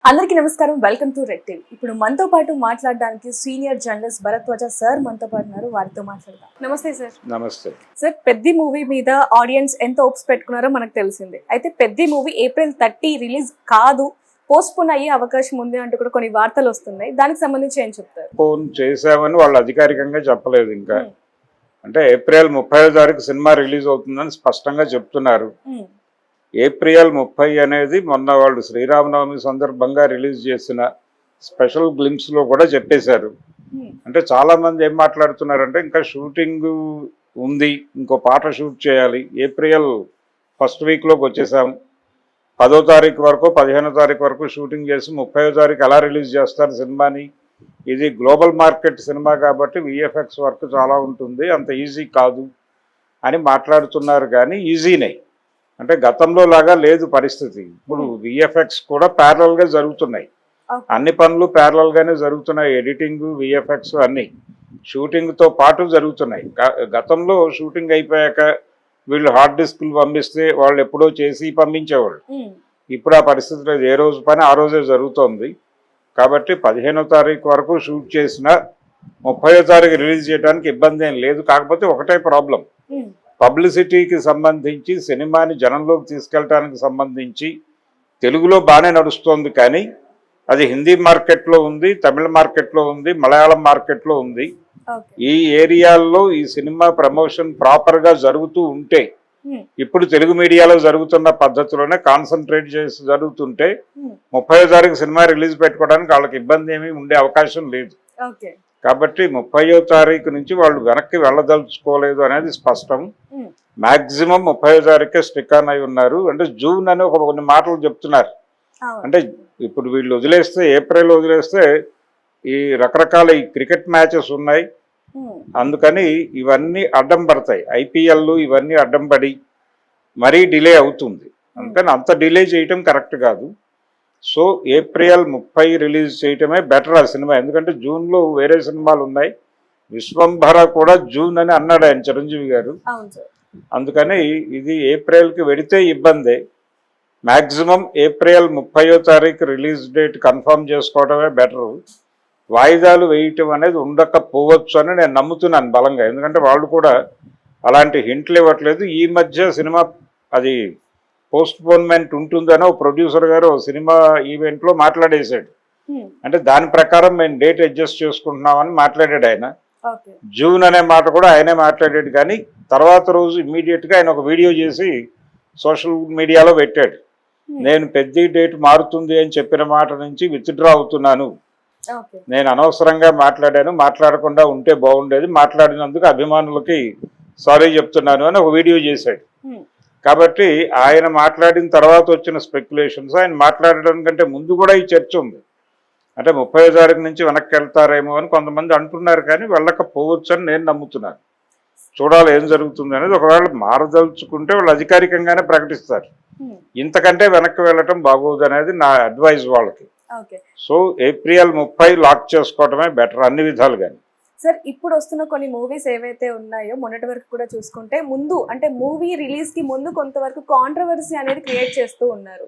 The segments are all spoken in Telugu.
అందరికీ నమస్కారం. Welcome to red TV. ఇప్పుడు మనతో పాటు మాట్లాడడానికి సీనియర్ జర్నలిస్ట్ భరద్వాజ సార్ మనతో పాటు ఉన్నారు. వారితో మాట్లాడదాం. నమస్తే సార్. నమస్తే సార్, పెద్ది మూవీ మీద ఆడియన్స్ ఎంత హోప్స్ పెట్టుకున్నారో మనకు తెలిసిందే. అయితే పెద్ది మూవీ April 30 రిలీజ్ కాదు, పోస్ట్ పోన్ అయ్యే అవకాశం ఉంది అంటూ కూడా కొన్ని వార్తలు వస్తున్నాయి. దానికి సంబంధించి ఏం చెప్తారు? ఫోన్ చేసామని వాళ్ళు అధికారికంగా చెప్పలేదు ఇంకా. అంటే April 30వ తారీఖు సినిమా రిలీజ్ అవుతుందని స్పష్టంగా చెప్తున్నారు. April 30 అనేది మొన్న వాళ్ళు శ్రీరామనవమి సందర్భంగా రిలీజ్ చేసిన స్పెషల్ గ్లిమ్స్లో కూడా చెప్పేశారు. అంటే చాలా మంది ఏం మాట్లాడుతున్నారంటే ఇంకా షూటింగ్ ఉంది, ఇంకో పాట షూట్ చేయాలి, April 1st వీక్లోకి వచ్చేసాం, 10వ తారీఖు వరకు 15వ తారీఖు వరకు షూటింగ్ చేసి 30వ తారీఖు ఎలా రిలీజ్ చేస్తారు సినిమాని, ఇది గ్లోబల్ మార్కెట్ సినిమా కాబట్టి VFX వర్క్ చాలా ఉంటుంది, అంత ఈజీ కాదు అని మాట్లాడుతున్నారు. కానీ ఈజీనే, అంటే గతంలో లాగా లేదు పరిస్థితి. ఇప్పుడు VFX కూడా ప్యారలల్గా జరుగుతున్నాయి, అన్ని పనులు ప్యారలల్గానే జరుగుతున్నాయి. ఎడిటింగ్, VFX అన్నీ షూటింగ్తో పాటు జరుగుతున్నాయి. గతంలో షూటింగ్ అయిపోయాక వీళ్ళు హార్డ్ డిస్క్లు పంపిస్తే వాళ్ళు ఎప్పుడో చేసి పంపించేవాళ్ళు. ఇప్పుడు ఆ పరిస్థితి లేదు, ఏ రోజు పని ఆ రోజే జరుగుతోంది. కాబట్టి 15వ తారీఖు వరకు షూట్ చేసిన 30వ తారీఖు రిలీజ్ చేయడానికి ఇబ్బంది ఏం లేదు. కాకపోతే ఒకటే ప్రాబ్లం, పబ్లిసిటీకి సంబంధించి సినిమాని జనంలోకి తీసుకెళ్ళటానికి సంబంధించి తెలుగులో బాగానే నడుస్తోంది, కానీ అది హిందీ మార్కెట్లో ఉంది, తమిళ మార్కెట్లో ఉంది, మలయాళం మార్కెట్లో ఉంది. ఈ ఏరియాల్లో ఈ సినిమా ప్రమోషన్ ప్రాపర్గా జరుగుతూ ఉంటే, ఇప్పుడు తెలుగు మీడియాలో జరుగుతున్న పద్ధతిలోనే కాన్సన్ట్రేట్ చేసి జరుగుతుంటే 30వ తారీఖు సినిమా రిలీజ్ పెట్టుకోవడానికి వాళ్ళకి ఇబ్బంది ఏమీ ఉండే అవకాశం లేదు. కాబట్టి 30వ తారీఖు నుంచి వాళ్ళు వెనక్కి వెళ్ళదలుచుకోలేదు అనేది స్పష్టం. మ్యాక్సిమం 30వ తారీఖే స్టిక్ ఆన్ అయి ఉన్నారు. అంటే జూన్ అని కొన్ని మాటలు చెప్తున్నారు. అంటే ఇప్పుడు వీళ్ళు వదిలేస్తే, ఏప్రిల్ వదిలేస్తే ఈ రకరకాల ఈ క్రికెట్ మ్యాచెస్ ఉన్నాయి, అందుకని ఇవన్నీ అడ్డం పడతాయి. IPL ఇవన్నీ అడ్డం పడి మరీ డిలే అవుతుంది. అందుకని అంత డిలే చేయటం కరెక్ట్ కాదు. సో April 30 రిలీజ్ చేయటమే బెటర్ ఆ సినిమా. ఎందుకంటే జూన్లో వేరే సినిమాలు ఉన్నాయి. విశ్వంభర కూడా జూన్ అని అన్నాడు ఆయన, చిరంజీవి గారు. అందుకని ఇది ఏప్రిల్కి వెడితే ఇబ్బందే. మ్యాక్సిమం April 30వ తారీఖు రిలీజ్ డేట్ కన్ఫర్మ్ చేసుకోవడమే బెటరు. వాయిదాలు వేయటం అనేది ఉండకపోవచ్చు అని నేను నమ్ముతున్నాను బలంగా. ఎందుకంటే వాళ్ళు కూడా అలాంటి హింట్లు ఇవ్వట్లేదు. ఈ మధ్య సినిమా అది పోస్ట్ పోన్మెంట్ ఉంటుందని ఒక ప్రొడ్యూసర్ గారు సినిమా ఈవెంట్లో మాట్లాడేశాడు. అంటే దాని ప్రకారం మేము డేట్ అడ్జస్ట్ చేసుకుంటున్నామని మాట్లాడాడు ఆయన. జూన్ అనే మాట కూడా ఆయనే మాట్లాడాడు. కానీ తర్వాత రోజు ఇమ్మీడియట్గా ఆయన ఒక వీడియో చేసి సోషల్ మీడియాలో పెట్టాడు, నేను పెద్ద డేట్ మారుతుంది అని చెప్పిన మాట నుంచి విత్డ్రా అవుతున్నాను, నేను అనవసరంగా మాట్లాడాను, మాట్లాడకుండా ఉంటే బాగుండేది, మాట్లాడినందుకు అభిమానులకి సారీ చెప్తున్నాను అని ఒక వీడియో చేశాడు. కాబట్టి ఆయన మాట్లాడిన తర్వాత వచ్చిన స్పెక్యులేషన్స్, ఆయన మాట్లాడడం కంటే ముందు కూడా ఈ చర్చ ఉంది. అంటే 30వ తారీఖు నుంచి వెనక్కి వెళ్తారేమో అని కొంతమంది అంటున్నారు, కానీ వెళ్ళకపోవచ్చు అని నేను నమ్ముతున్నాను. చూడాలి ఏం జరుగుతుంది అనేది. ఒకవేళ మారదలుచుకుంటే వాళ్ళు అధికారికంగానే ప్రకటిస్తారు. ఇంతకంటే వెనక్కి వెళ్ళటం బాగోదు అనేది నా అడ్వైజ్ వాళ్ళకి. సో April 30 లాక్ చేసుకోవటమే బెటర్ అన్ని విధాలు. కానీ సార్, ఇప్పుడు వస్తున్న కొన్ని మూవీస్ ఏవైతే ఉన్నాయో మొన్నటి వరకు కూడా చూసుకుంటే, ముందు అంటే మూవీ రిలీజ్ కి ముందు కొంతవరకు కాంట్రవర్సీ అనేది క్రియేట్ చేస్తూ ఉన్నారు.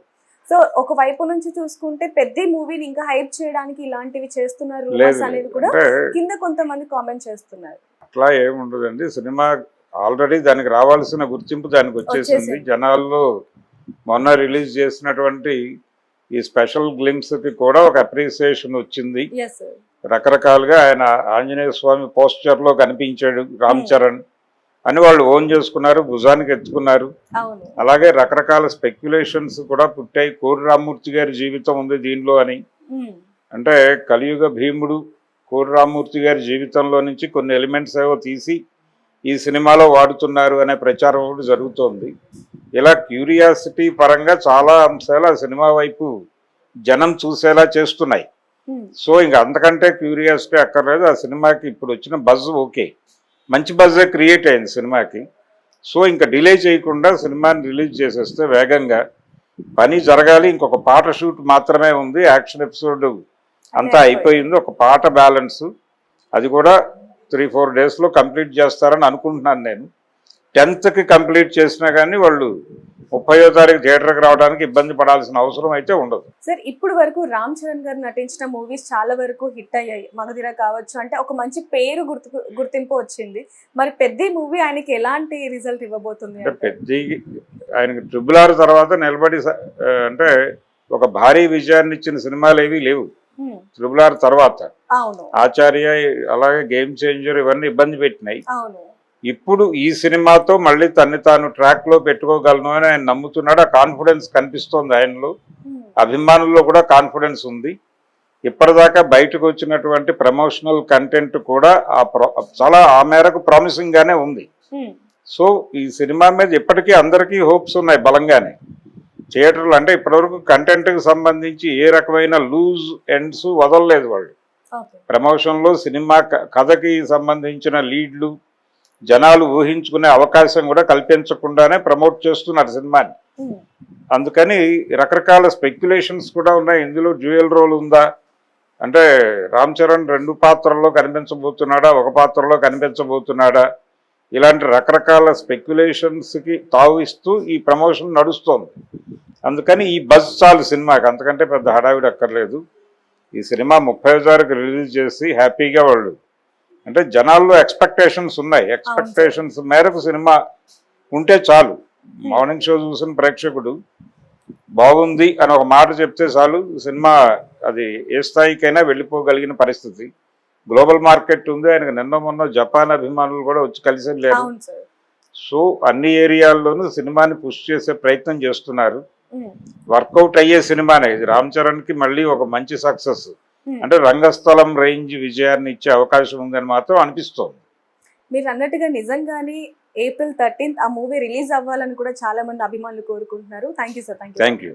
సో ఒక వైపు నుంచి చూసుకుంటే పెద్ద మూవీని ఇంకా హైప్ చేయడానికి ఇలాంటివి చేస్తున్నారు అనేది కూడా కింద కొంతమంది కామెంట్ చేస్తున్నారు. అట్లా ఏముండదండి, సినిమా ఆల్రెడీ దానికి రావాల్సిన గుర్తింపు దానికి వచ్చేసింది. జనాల్లో మొన్న రిలీజ్ చేసినటువంటి ఈ స్పెషల్ గ్లిమ్స్కి కూడా ఒక అప్రిసియేషన్ వచ్చింది. రకరకాలుగా ఆయన ఆంజనేయ స్వామి పోస్టర్లో కనిపించాడు రామ్ చరణ్ అని వాళ్ళు ఓన్ చేసుకున్నారు, భుజానికి ఎత్తుకున్నారు. అలాగే రకరకాల స్పెక్యులేషన్స్ కూడా పుట్టాయి. కోడి రామ్మూర్తి గారి జీవితం ఉంది దీనిలో అని. అంటే కలియుగ భీముడు కోడి రామ్మూర్తి గారి జీవితంలో నుంచి కొన్ని ఎలిమెంట్స్ ఏవో తీసి ఈ సినిమాలో వాడుతున్నారు అనే ప్రచారం కూడా జరుగుతోంది. ఇలా క్యూరియాసిటీ పరంగా చాలా అంశాలు ఆ సినిమా వైపు జనం చూసేలా చేస్తున్నాయి. సో ఇంకా అంతకంటే క్యూరియాసిటీ అక్కర్లేదు. ఆ సినిమాకి ఇప్పుడు వచ్చిన బజ్ ఓకే, మంచి బజ్జే క్రియేట్ అయింది సినిమాకి. సో ఇంకా డిలే చేయకుండా సినిమాని రిలీజ్ చేసేస్తే వేగంగా పని జరగాలి. ఇంకొక పాట షూట్ మాత్రమే ఉంది, యాక్షన్ ఎపిసోడ్ అంతా అయిపోయింది. ఒక పాట బ్యాలెన్స్, అది కూడా 3-4 డేస్లో కంప్లీట్ చేస్తారని అనుకుంటున్నాను నేను. 10th కంప్లీట్ చేసినా కానీ వాళ్ళు 30వ తారీఖు థియేటర్కి రావడానికి ఇబ్బంది పడాల్సిన అవసరం అయితే ఉండదు. సార్ ఇప్పుడు వరకు రామ్ చరణ్ గారు నటించిన మూవీస్ చాలా వరకు హిట్ అయ్యాయి. మగధీర కావచ్చు, అంటే ఒక మంచి పేరు గుర్తింపు వచ్చింది. మరి పెద్ద మూవీ ఆయనకి ఎలాంటి రిజల్ట్ ఇవ్వబోతుంది? అంటే పెద్ద ఆయనకి RRR తర్వాత నిలబడి అంటే ఒక భారీ విజయాన్ని ఇచ్చిన సినిమాలు ఏవి లేవు. RRR తర్వాత అవును, ఆచార్య, అలాగే గేమ్ చేంజర్ ఇవన్నీ ఇబ్బంది పెట్టినాయి. అవును. ఇప్పుడు ఈ సినిమాతో మళ్ళీ తన్ని తాను ట్రాక్ లో పెట్టుకోగలను అని ఆయన నమ్ముతున్నాడు. ఆ కాన్ఫిడెన్స్ కనిపిస్తోంది ఆయనలో. అభిమానుల్లో కూడా కాన్ఫిడెన్స్ ఉంది. ఇప్పటిదాకా బయటకు వచ్చినటువంటి ప్రమోషనల్ కంటెంట్ కూడా చాలా ఆ మేరకు ప్రామిసింగ్ గానే ఉంది. సో ఈ సినిమా మీద ఇప్పటికీ అందరికీ హోప్స్ ఉన్నాయి బలంగానే. థియేటర్లు అంటే ఇప్పటివరకు కంటెంట్ కి సంబంధించి ఏ రకమైన లూజ్ ఎండ్స్ వదలలేదు వాళ్ళు. ప్రమోషన్ లో సినిమా కథకి సంబంధించిన లీడ్లు జనాలు ఊహించుకునే అవకాశం కూడా కల్పించకుండానే ప్రమోట్ చేస్తున్నారు సినిమాని. అందుకని రకరకాల స్పెక్యులేషన్స్ కూడా ఉన్నాయి. ఇందులో డ్యూయల్ రోల్ ఉందా, అంటే రామ్ చరణ్ 2 పాత్రల్లో కనిపించబోతున్నాడా, ఒక పాత్రలో కనిపించబోతున్నాడా, ఇలాంటి రకరకాల స్పెక్యులేషన్స్కి తావిస్తూ ఈ ప్రమోషన్ నడుస్తోంది. అందుకని ఈ బజ్ చాలు సినిమాకి, అంతకంటే పెద్ద హడావిడి అక్కర్లేదు. ఈ సినిమా 30వ తారీఖు రిలీజ్ చేసి హ్యాపీగా వాళ్ళు, అంటే జనాల్లో ఎక్స్పెక్టేషన్స్ ఉన్నాయి. ఎక్స్పెక్టేషన్స్ మేరకు సినిమా ఉంటే చాలు. మార్నింగ్ షో చూసిన ప్రేక్షకుడు బాగుంది అని ఒక మాట చెప్తే చాలు, సినిమా అది ఏ స్థాయికైనా వెళ్ళిపోగలిగిన పరిస్థితి. గ్లోబల్ మార్కెట్ ఉంది. ఆయనకు నిన్న మొన్న జపాన్ అభిమానులు కూడా వచ్చి కలిసి లేరు. సో అన్ని ఏరియాల్లోనూ సినిమాని పుష్ చేసే ప్రయత్నం చేస్తున్నారు. వర్కౌట్ అయ్యే సినిమానే ఇది. రామ్ చరణ్కి మళ్ళీ ఒక మంచి సక్సెస్, అంటే రంగస్థలం రేంజ్ విజయాన్ని ఇచ్చే అవకాశం ఉందని మాత్రం అనిపిస్తోంది. మీరు అన్నట్టుగా నిజంగానే April 13th ఆ మూవీ రిలీజ్ అవ్వాలని కూడా చాలా మంది అభిమానులు కోరుకుంటున్నారు. Thank you sir. Thank you.